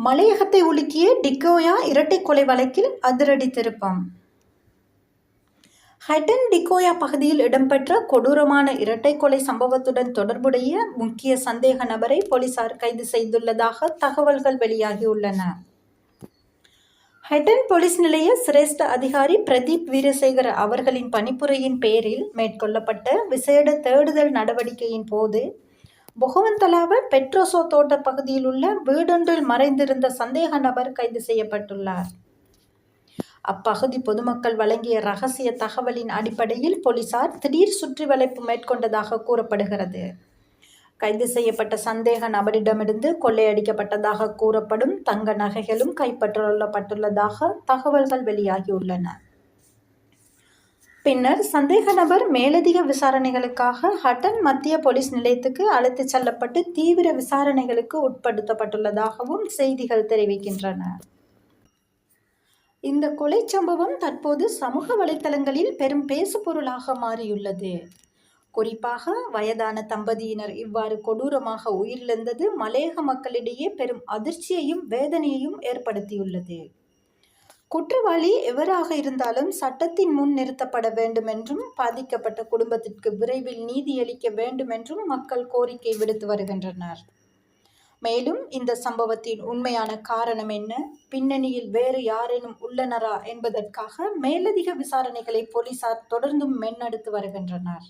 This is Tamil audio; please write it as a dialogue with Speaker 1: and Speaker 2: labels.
Speaker 1: மலையகத்தை உலுக்கிய டிக்கோயா இரட்டை கொலை வழக்கில் அதிரடி திருப்பம். ஹட்டன் டிக்கோயா பகுதியில் இடம்பெற்ற கொடூரமான இரட்டை கொலை சம்பவத்துடன் தொடர்புடைய முக்கிய சந்தேக நபரை போலீசார் கைது செய்துள்ளதாக தகவல்கள் வெளியாகியுள்ளன. ஹட்டன் போலீஸ் நிலைய சிரேஷ்ட அதிகாரி பிரதீப் வீரசேகர அவர்களின் பணிப்புரையின் பேரில் மேற்கொள்ளப்பட்ட விசேட தேடுதல் நடவடிக்கையின் போது பொகவந்தலாவ பெட்ரோசோ தோட்ட பகுதியில் உள்ள வீடொன்றில் மறைந்திருந்த சந்தேக நபர் கைது செய்யப்பட்டுள்ளார். அப்பகுதி பொதுமக்கள் வழங்கிய ரகசிய தகவலின் அடிப்படையில் போலீசார் திடீர் சுற்றி வளைப்பு மேற்கொண்டதாக கூறப்படுகிறது. கைது செய்யப்பட்ட சந்தேக நபரிடமிருந்து கொள்ளையடிக்கப்பட்டதாக கூறப்படும் தங்க நகைகளும் கைப்பற்றப்பட்டுள்ளதாக தகவல்கள் வெளியாகியுள்ளன. பின்னர் சந்தேக நபர் மேலதிக விசாரணைகளுக்காக ஹட்டன் மத்திய போலீஸ் நிலையத்துக்கு அழைத்துச் செல்லப்பட்டு தீவிர விசாரணைகளுக்கு உட்படுத்தப்பட்டுள்ளதாகவும் செய்திகள் தெரிவிக்கின்றன. இந்த கொலை சம்பவம் தற்போது சமூக வலைத்தளங்களில் பெரும் பேசுபொருளாக மாறியுள்ளது. குறிப்பாக வயதான தம்பதியினர் இவ்வாறு கொடூரமாக உயிரிழந்தது மலையக மக்களிடையே பெரும் அதிர்ச்சியையும் வேதனையையும் ஏற்படுத்தியுள்ளது. குற்றவாளி எவராக இருந்தாலும் சட்டத்தின் முன் நிறுத்தப்பட வேண்டும் என்றும் பாதிக்கப்பட்ட குடும்பத்திற்கு விரைவில் நீதியளிக்க வேண்டும் என்றும் மக்கள் கோரிக்கை விடுத்து வருகின்றனர். மேலும் இந்த சம்பவத்தின் உண்மையான காரணம் என்ன, பின்னணியில் வேறு யாரேனும் உள்ளனரா என்பதற்காக மேலதிக விசாரணைகளை போலீசார் தொடர்ந்தும் முன்னெடுத்து வருகின்றனர்.